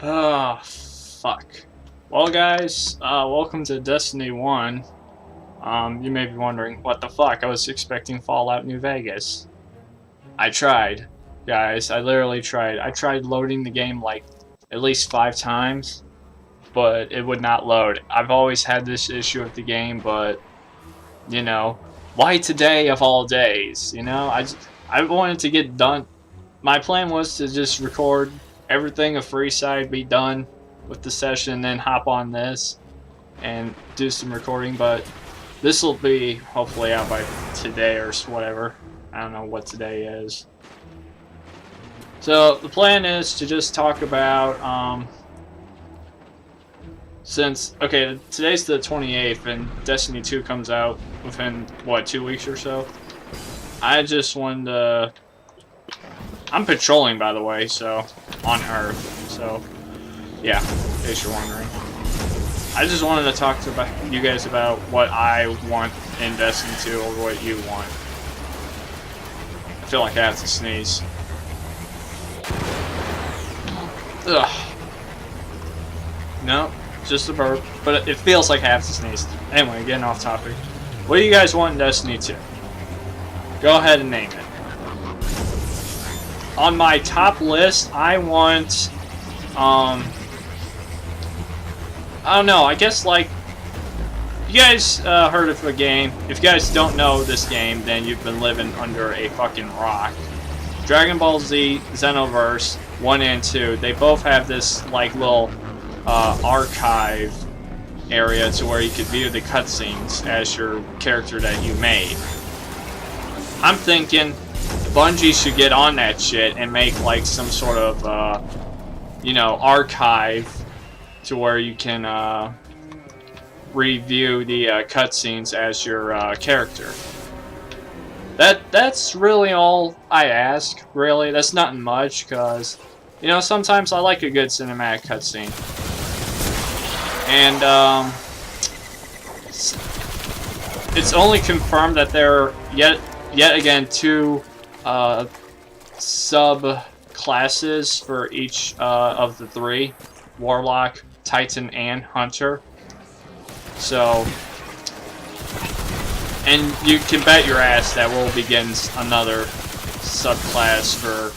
Oh, fuck. Well, guys, welcome to Destiny 1. You may be wondering, what the fuck? I was expecting Fallout New Vegas. I tried, guys. I literally tried. I tried loading the game like at least 5 times, but it would not load. I've always had this issue with the game, but, you know, why today of all days? You know, I wanted to get done. My plan was to just record everything a free side, be done with the session, and then hop on this and do some recording. But this will be hopefully out by today or whatever. I don't know what today is. So the plan is to just talk about since today's the 28th and Destiny 2 comes out within what, 2 weeks or so. I just wanted to. I'm patrolling, by the way, so on Earth. So, yeah, in case you're wondering. I just wanted to talk to you guys about what I want in Destiny 2 or what you want. I feel like I have to sneeze. Ugh. No, just a burp, but it feels like I have to sneeze. Anyway, getting off topic. What do you guys want in Destiny 2? Go ahead and name it. On my top list, I want, I don't know, I guess, like, you guys heard of a game. If you guys don't know this game, then you've been living under a fucking rock. Dragon Ball Z Xenoverse 1 and 2, they both have this, like, little archive area to where you could view the cutscenes as your character that you made. I'm thinking Bungie should get on that shit and make like some sort of, you know, archive to where you can review the cutscenes as your character. That's really all I ask. Really, that's nothing much, because you know sometimes I like a good cinematic cutscene, and it's only confirmed that there are yet again 2 sub-classes for each of the 3. Warlock, Titan, and Hunter. So, and you can bet your ass that we'll begin another subclass for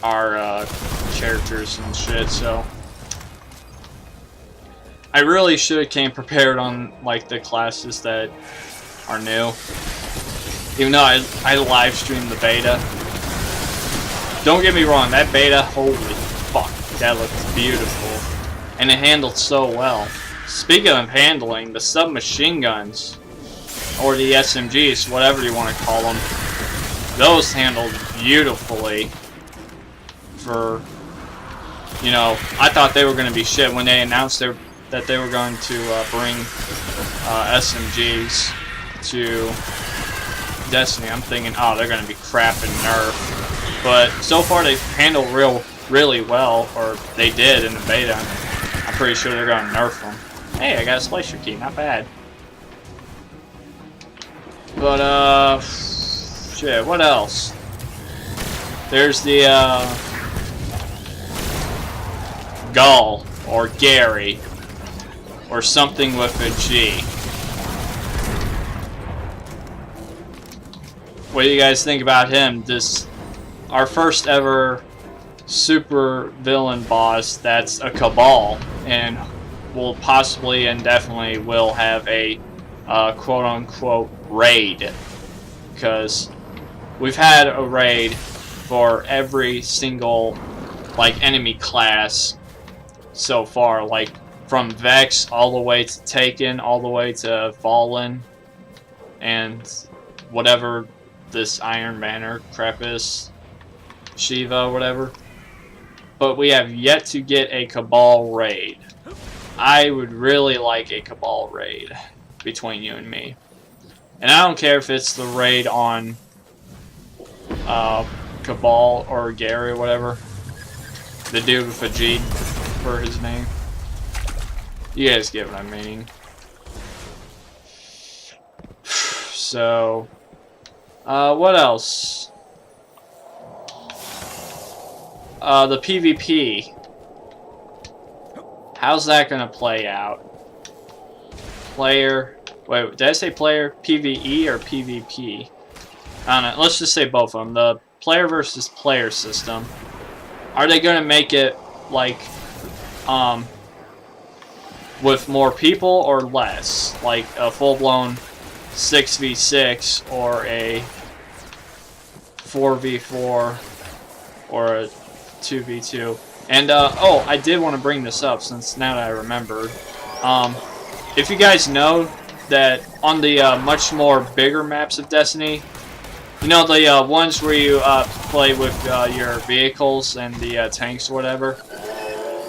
our characters and shit, so I really should have came prepared on like the classes that are new. Even though I live streamed the beta. Don't get me wrong, that beta, holy fuck, that looked beautiful. And it handled so well. Speaking of handling, the submachine guns, or the SMGs, whatever you want to call them, those handled beautifully. For, you know, I thought they were going to be shit when they announced that they were going to bring SMGs to Destiny. I'm thinking, oh, they're gonna be crap and nerf, but so far they've handled really well, or they did in the beta. I'm pretty sure they're gonna nerf them. Hey, I got a splicer key, not bad. But shit, what else? There's the Gull or Gary or something with a G. What do you guys think about him? This our first ever super villain boss that's a Cabal, and will possibly and definitely will have a quote-unquote raid, because we've had a raid for every single like enemy class so far, like from Vex all the way to Taken, all the way to Fallen, and whatever this Iron Banner crap is, Shiva, whatever. But we have yet to get a Cabal raid. I would really like a Cabal raid between you and me. And I don't care if it's the raid on Cabal or Gary or whatever. The dude with a G for his name. You guys get what I'm meaning. So, what else? The PvP. how's that gonna play out? Player, wait, did I say player PvE or PvP? I don't know, let's just say both of them. The player versus player system. Are they gonna make it like, with more people or less? Like a full-blown 6v6 or a 4v4 or a 2v2. And, oh, I did want to bring this up since now that I remembered. If you guys know that on the much more bigger maps of Destiny, you know, the ones where you play with your vehicles and the tanks or whatever,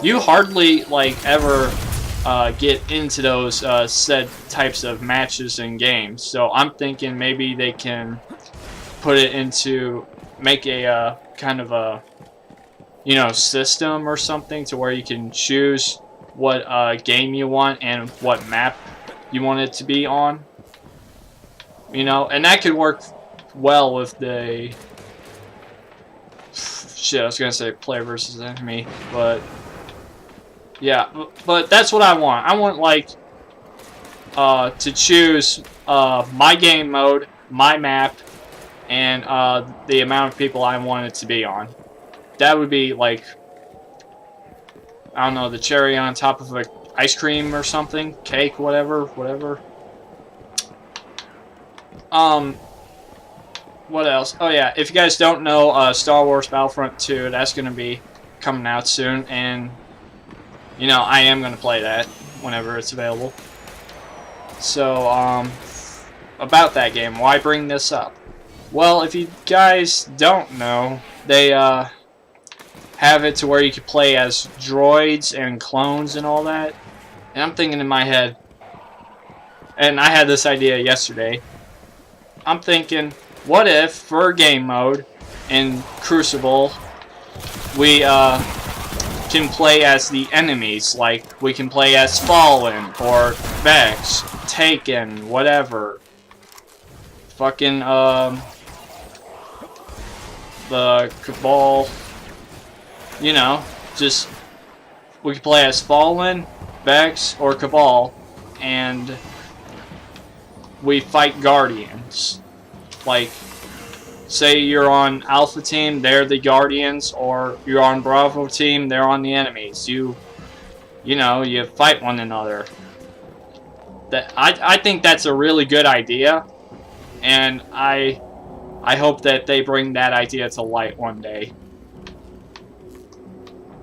you hardly, like, ever get into those said types of matches and games. So I'm thinking maybe they can put it into, make a kind of a, you know, system or something to where you can choose what game you want and what map you want it to be on. You know, and that could work well with the, shit, I was gonna say player versus enemy, but yeah, but that's what I want. I want, like, to choose my game mode, my map, and the amount of people I want it to be on. That would be, like, I don't know, the cherry on top of a ice cream or something, cake, whatever. What else? Oh yeah, if you guys don't know, Star Wars Battlefront 2, that's gonna be coming out soon, and you know, I am gonna play that whenever it's available. So, about that game, why bring this up? Well, if you guys don't know, they have it to where you can play as droids and clones and all that. And I'm thinking in my head, and I had this idea yesterday, I'm thinking, what if, for game mode in Crucible, we can play as the enemies? Like, we can play as Fallen, or Vex, Taken, whatever. Fucking, the Cabal. You know, just, we could play as Fallen, Vex, or Cabal, and we fight Guardians. Like, say you're on Alpha Team, they're the Guardians, or you're on Bravo Team, they're on the enemies. You know, you fight one another. I think that's a really good idea, and I hope that they bring that idea to light one day.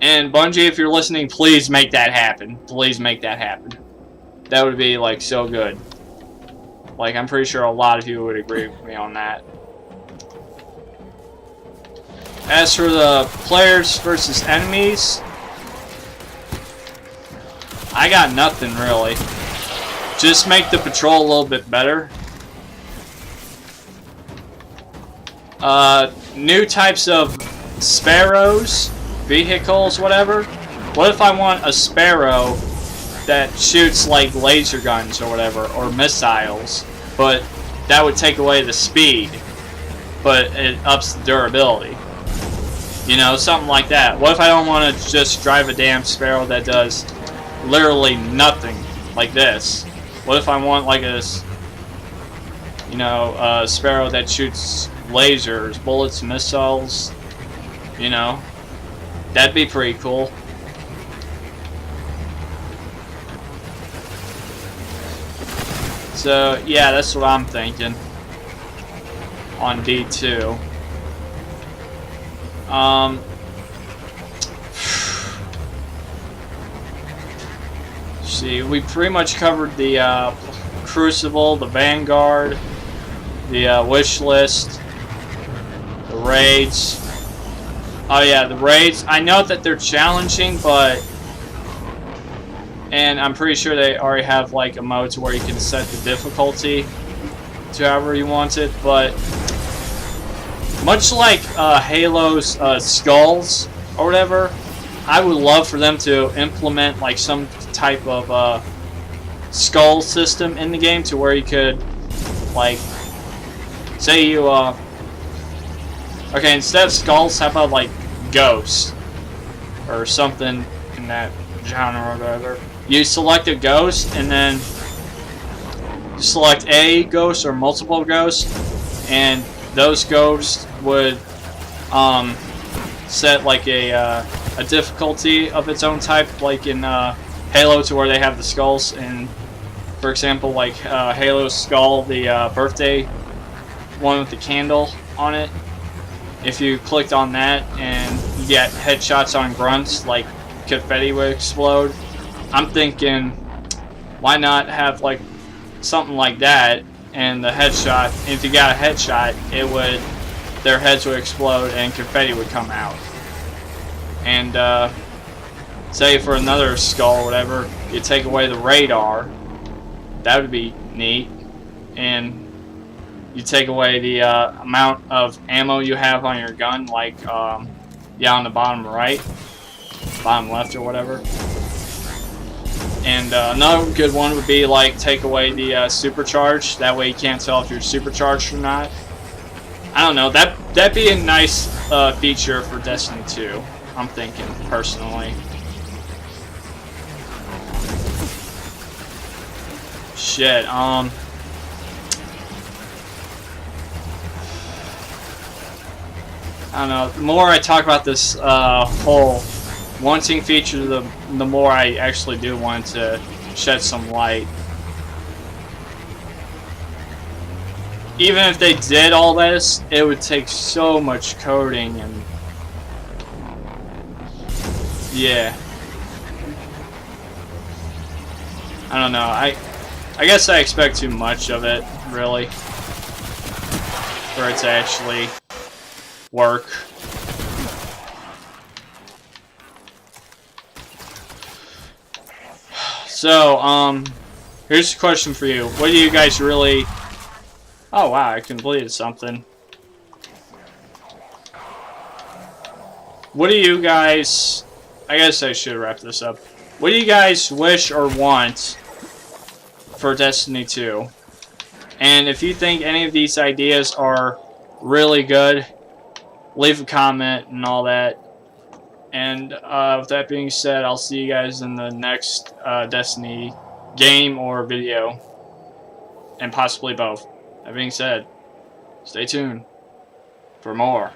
And Bungie, if you're listening, please make that happen. Please make that happen. That would be, like, so good. Like, I'm pretty sure a lot of you would agree with me on that. As for the players versus enemies, I got nothing, really. Just make the patrol a little bit better. New types of sparrows, vehicles, whatever. What if I want a sparrow that shoots like laser guns or whatever, or missiles, but that would take away the speed, but it ups the durability? You know, something like that. What if I don't want to just drive a damn sparrow that does literally nothing, like this? What if I want like a, you know, a sparrow that shoots lasers, bullets, missiles? You know, that'd be pretty cool. So, yeah, that's what I'm thinking on D2. See, we pretty much covered the Crucible, the Vanguard, the wish list, the raids. Oh yeah, the raids. I know that they're challenging, but, and I'm pretty sure they already have like a mode to where you can set the difficulty to however you want it, but much like Halo's Skulls or whatever, I would love for them to implement like some type of skull system in the game to where you could, like, say you okay, instead of skulls, how about like ghosts or something in that genre or whatever. You select a ghost, and then you select a ghost or multiple ghosts, and those ghosts would set like a difficulty of its own type, like in Halo, to where they have the skulls. And for example, like Halo's skull, the birthday one with the candle on it. If you clicked on that and you get headshots on grunts, like confetti would explode. I'm thinking, why not have like something like that, and the headshot, if you got a headshot, it would, their heads would explode and confetti would come out. And say for another skull or whatever, you take away the radar, that would be neat. And you take away the amount of ammo you have on your gun, like yeah, on the bottom right, bottom left or whatever. And another good one would be like take away the supercharge. That way you can't tell if you're supercharged or not. I don't know. That'd be a nice feature for Destiny 2. I'm thinking personally. Shit. I don't know. The more I talk about this whole wanting feature, the more I actually do want to shed some light. Even if they did all this, it would take so much coding and yeah. I don't know. I guess I expect too much of it, really, for it to actually work. So, here's a question for you. What do you guys really... Oh, wow, I completed something. What do you guys... I guess I should wrap this up. What do you guys wish or want for Destiny 2? And if you think any of these ideas are really good, leave a comment and all that. And with that being said, I'll see you guys in the next Destiny game or video. And possibly both. That being said, stay tuned for more.